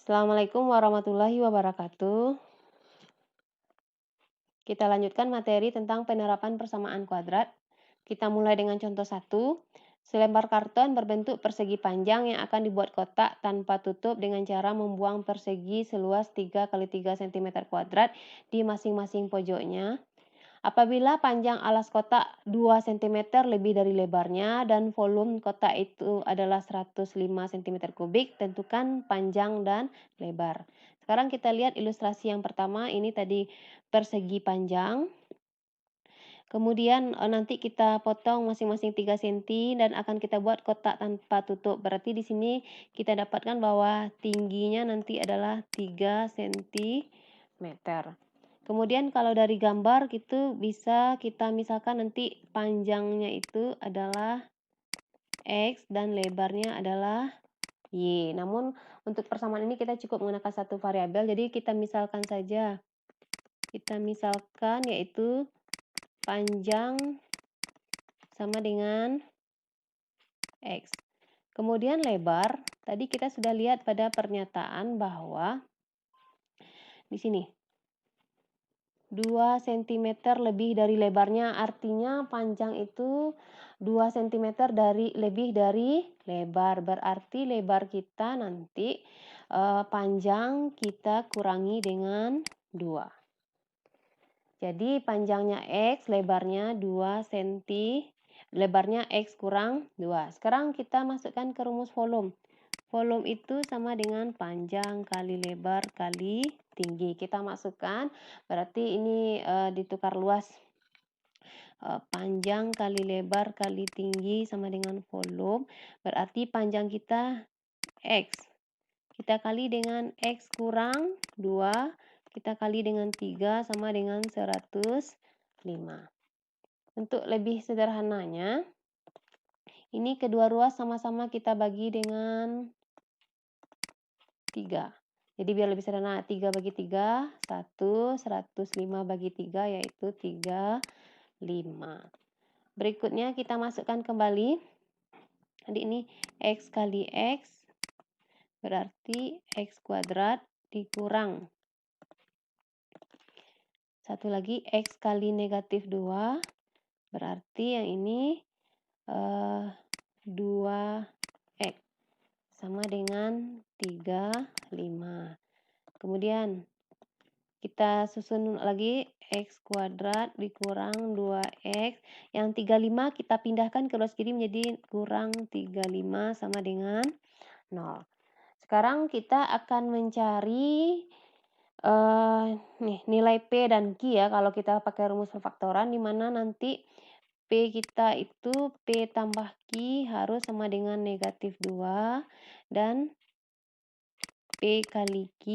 Assalamualaikum warahmatullahi wabarakatuh. Kita lanjutkan materi tentang penerapan persamaan kuadrat. Kita mulai dengan contoh 1. Selembar karton berbentuk persegi panjang yang akan dibuat kotak tanpa tutup dengan cara membuang persegi seluas 3 kali 3 cm kuadrat di masing-masing pojoknya. Apabila panjang alas kotak 2 cm lebih dari lebarnya dan volume kotak itu adalah 105 cm kubik, tentukan panjang dan lebar. Sekarang kita lihat ilustrasi yang pertama, ini tadi persegi panjang. Kemudian nanti kita potong masing-masing 3 cm dan akan kita buat kotak tanpa tutup. Berarti di sini kita dapatkan bahwa tingginya nanti adalah 3 cm. Kemudian kalau dari gambar gitu bisa kita misalkan nanti panjangnya itu adalah X dan lebarnya adalah Y. Namun untuk persamaan ini kita cukup menggunakan satu variabel, jadi kita misalkan saja. Kita misalkan yaitu panjang sama dengan X. Kemudian lebar, tadi kita sudah lihat pada pernyataan bahwa di sini 2 cm lebih dari lebarnya, artinya panjang itu 2 cm lebih dari lebar. Berarti lebar kita nanti panjang kita kurangi dengan 2. Jadi panjangnya X, lebarnya 2 cm, lebarnya X kurang 2. Sekarang kita masukkan ke rumus volume. Volume itu sama dengan panjang kali lebar kali tinggi. Kita masukkan, berarti ini ditukar luas. Panjang kali lebar kali tinggi sama dengan volume. Berarti panjang kita X. Kita kali dengan X kurang 2. Kita kali dengan 3 sama dengan 105. Untuk lebih sederhananya, ini kedua ruas sama-sama kita bagi dengan 3. Jadi biar lebih sederhana, 3 bagi 3, 1, 105 bagi 3 yaitu 35. Berikutnya kita masukkan kembali. Jadi ini X kali X berarti X kuadrat dikurang. Satu lagi X kali negatif 2 berarti yang ini 2X sama dengan 35. Kemudian kita susun lagi X kuadrat dikurang 2X. Yang 35 kita pindahkan ke luas kiri menjadi kurang 35 sama dengan 0. Sekarang kita akan mencari nilai P dan Q ya, kalau kita pakai rumus perfaktoran, di mana nanti P kita itu P tambah Q harus sama dengan negatif 2 dan P kali Q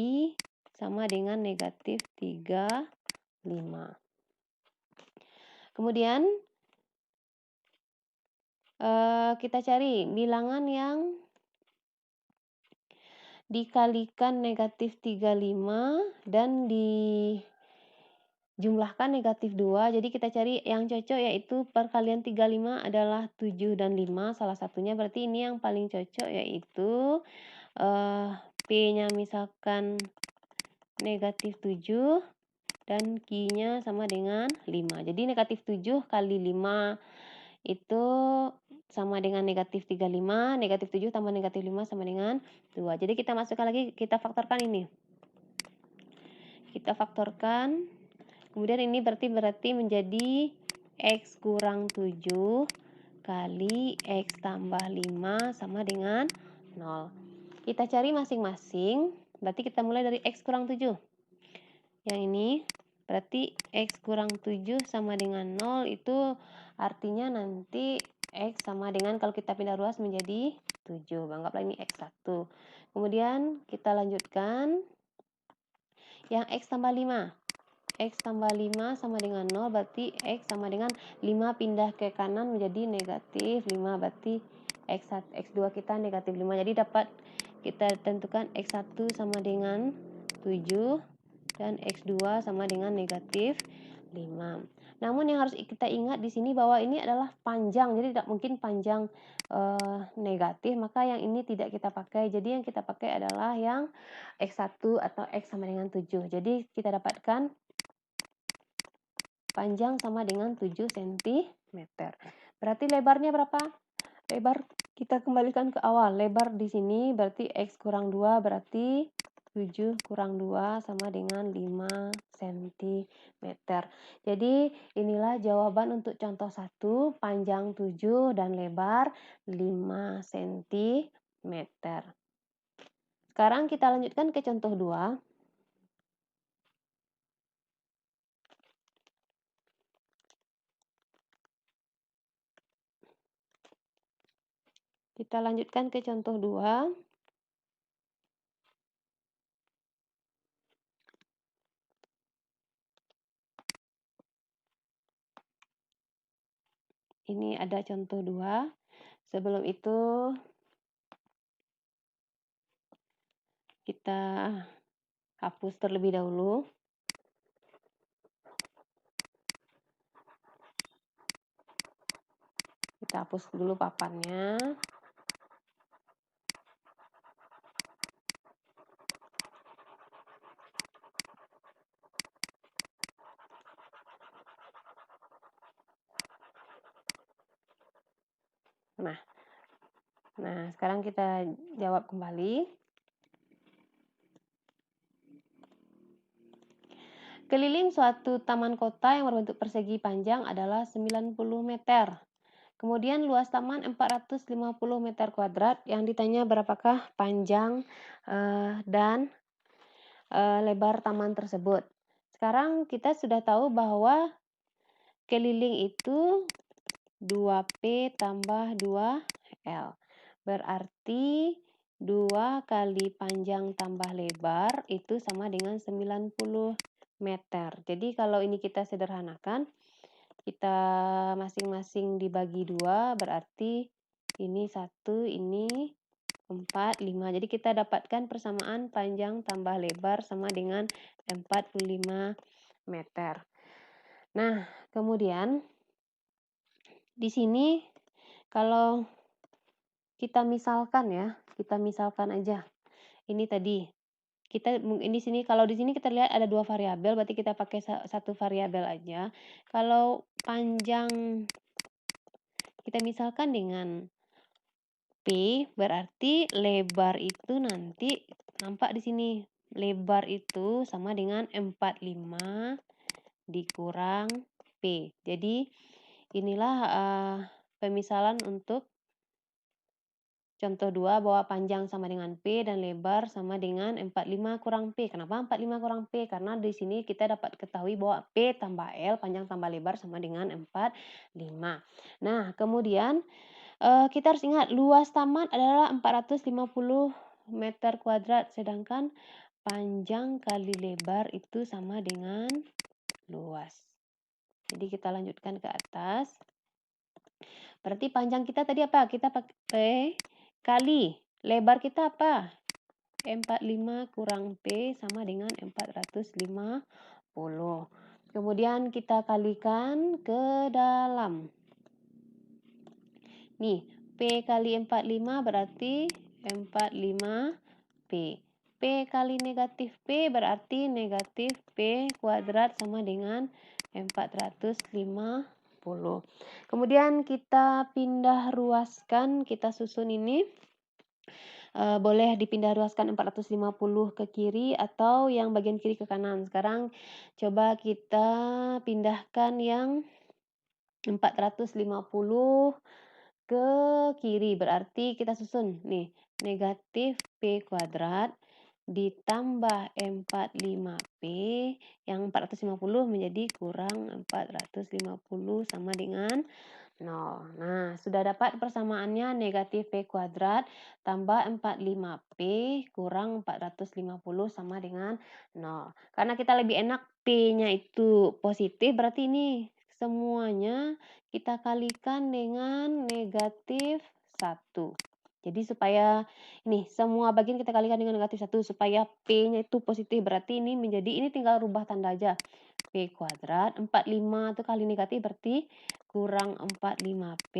sama dengan negatif 35. Kemudian kita cari bilangan yang dikalikan negatif 35 dan dijumlahkan negatif 2. Jadi kita cari yang cocok, yaitu perkalian 35 adalah 7 dan 5 salah satunya. Berarti ini yang paling cocok yaitu P-nya misalkan negatif 7 dan Q-nya sama dengan 5. Jadi negatif 7 kali 5 itu sama dengan negatif 35, negatif 7 tambah negatif 5 sama dengan 2. Jadi kita masukkan lagi, kita faktorkan ini. Kita faktorkan, kemudian ini berarti menjadi X kurang 7 kali X tambah 5 sama dengan 0. Kita cari masing-masing, berarti kita mulai dari X kurang 7. Yang ini berarti X kurang 7 sama dengan 0, itu artinya nanti X sama dengan, kalau kita pindah ruas menjadi 7. Anggaplah ini X1. Kemudian kita lanjutkan. Yang X tambah 5. X tambah 5 sama dengan 0, berarti X sama dengan 5 pindah ke kanan menjadi negatif 5. Berarti X1, X2 kita negatif 5. Jadi dapat kita tentukan X1 sama dengan 7 dan X2 sama dengan negatif 5. Namun yang harus kita ingat di sini bahwa ini adalah panjang, jadi tidak mungkin panjang, negatif, maka yang ini tidak kita pakai. Jadi yang kita pakai adalah yang X1 atau X sama dengan 7. Jadi kita dapatkan panjang sama dengan 7 sentimeter. Berarti lebarnya berapa? Lebar kita kembalikan ke awal. Lebar di sini berarti X kurang 2 berarti 7 kurang 2 sama dengan 5 sentimeter. Jadi inilah jawaban untuk contoh 1, panjang 7 dan lebar 5 sentimeter. Sekarang kita lanjutkan ke contoh 2. Kita lanjutkan ke contoh 2. Ini ada contoh 2. Sebelum itu kita hapus terlebih dahulu. Kita hapus dulu papannya. Nah, sekarang kita jawab kembali. Keliling suatu taman kota yang berbentuk persegi panjang adalah 90 meter. Kemudian luas taman 450 meter kuadrat. Yang ditanya berapakah panjang dan lebar taman tersebut. Sekarang kita sudah tahu bahwa keliling itu 2P tambah 2L. Berarti 2 kali panjang tambah lebar itu sama dengan 90 meter. Jadi kalau ini kita sederhanakan, kita masing-masing dibagi 2, berarti ini 1, ini 4, 5. Jadi kita dapatkan persamaan panjang tambah lebar sama dengan 45 meter. Nah, kemudian di sini kalau kita misalkan aja. Ini tadi kita di sini kalau di sini kita lihat ada 2 variabel, berarti kita pakai satu variabel aja. Kalau panjang kita misalkan dengan P, berarti lebar itu nanti nampak di sini. Lebar itu sama dengan 45 dikurang P. Jadi inilah pemisalan untuk contoh 2 bahwa panjang sama dengan P dan lebar sama dengan 45 kurang P. Kenapa 45 kurang P? Karena di sini kita dapat ketahui bahwa P tambah L, panjang tambah lebar sama dengan 45. Nah, kemudian kita harus ingat luas taman adalah 450 meter kuadrat, sedangkan panjang kali lebar itu sama dengan luas. Jadi kita lanjutkan ke atas. Berarti panjang kita tadi apa? Kita pakai kali. Lebar kita apa? 45 kurang P sama dengan 450. Kemudian kita kalikan ke dalam. Nih, P kali 45 berarti 45P. P kali negatif P berarti negatif P kuadrat sama dengan 450. Kemudian kita pindah ruaskan, kita susun ini. Boleh dipindah ruaskan 450 ke kiri atau yang bagian kiri ke kanan. Sekarang coba kita pindahkan yang 450 ke kiri. Berarti kita susun nih, negatif P kuadrat ditambah 45P, yang 450 menjadi kurang 450 sama dengan 0. Nah, sudah dapat persamaannya negatif P kuadrat tambah 45P kurang 450 sama dengan 0. Karena kita lebih enak P-nya itu positif, berarti ini semuanya kita kalikan dengan negatif 1. Jadi supaya ini semua bagian kita kalikan dengan negatif 1 supaya P-nya itu positif. Berarti ini tinggal rubah tanda aja. P kuadrat. 45 itu kali negatif berarti kurang 45P.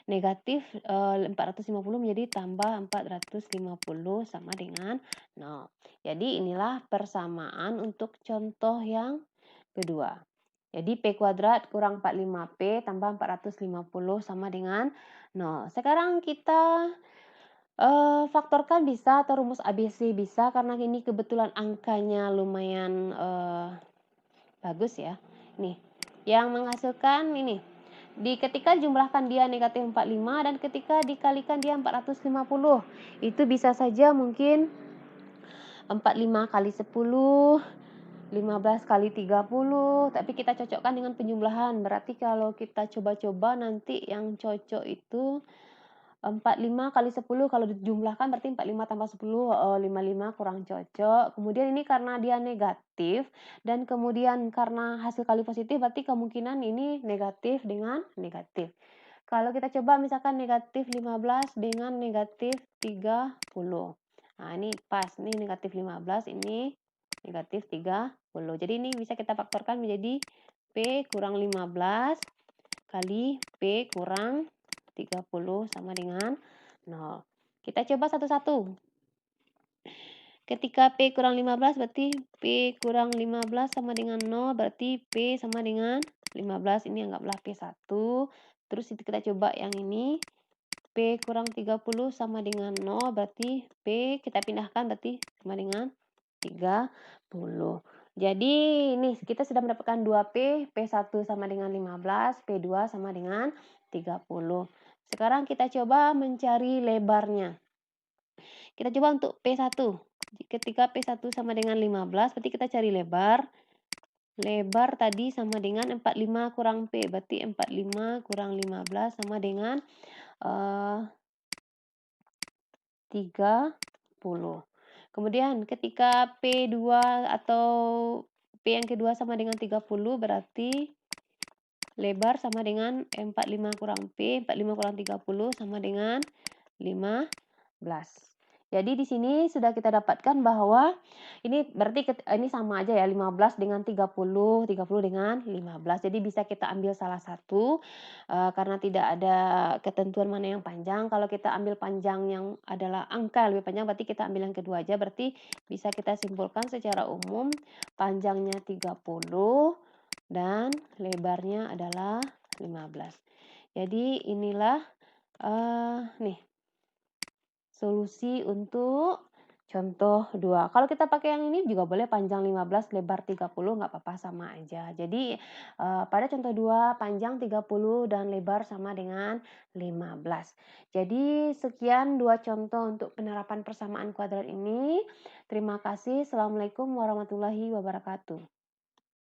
Negatif 450 menjadi tambah 450 sama dengan 0. Jadi inilah persamaan untuk contoh yang kedua. Jadi P kuadrat kurang 45P tambah 450 sama dengan 0. Sekarang kita faktorkan bisa atau rumus ABC bisa karena ini kebetulan angkanya lumayan bagus ya. Nih, yang menghasilkan ini. Ketika jumlahkan dia negatif 45 dan ketika dikalikan dia 450. Itu bisa saja mungkin 45 kali 10, 15 kali 30, tapi kita cocokkan dengan penjumlahan. Berarti kalau kita coba-coba nanti yang cocok itu 45 kali 10 kalau dijumlahkan berarti 45 tambah 10, 55 kurang cocok. Kemudian ini karena dia negatif dan kemudian karena hasil kali positif berarti kemungkinan ini negatif dengan negatif. Kalau kita coba misalkan negatif 15 dengan negatif 30. Nah, ini pas, ini negatif 15, ini negatif 30. Jadi ini bisa kita faktorkan menjadi P kurang 15 kali P kurang 30 sama dengan 0. Kita coba satu-satu. Ketika P kurang 15 berarti P kurang 15 sama dengan 0 berarti P sama dengan 15. Ini anggaplah P1. Terus kita coba yang ini. P kurang 30 sama dengan 0 berarti P kita pindahkan berarti sama dengan 30. Jadi ini kita sudah mendapatkan 2P, P1 sama dengan 15, P2 sama dengan 30. Sekarang kita coba mencari lebarnya. Kita coba untuk P1. Ketika P1 sama dengan 15, berarti kita cari lebar. Lebar tadi sama dengan 45 kurang P, berarti 45 kurang 15 sama dengan 30. Kemudian ketika P2 atau P yang kedua sama dengan 30 berarti lebar sama dengan 45 kurang P, 45 kurang 30 sama dengan 15. Jadi di sini sudah kita dapatkan bahwa ini berarti ini sama aja ya 15 dengan 30, 30 dengan 15. Jadi bisa kita ambil salah satu karena tidak ada ketentuan mana yang panjang. Kalau kita ambil panjang yang adalah angka yang lebih panjang berarti kita ambil yang kedua aja. Berarti bisa kita simpulkan secara umum panjangnya 30 dan lebarnya adalah 15. Jadi inilah nih solusi untuk contoh 2. Kalau kita pakai yang ini juga boleh panjang 15, lebar 30 nggak apa-apa sama aja. Jadi pada contoh 2 panjang 30 dan lebar sama dengan 15. Jadi sekian 2 contoh untuk penerapan persamaan kuadrat ini. Terima kasih. Assalamualaikum warahmatullahi wabarakatuh.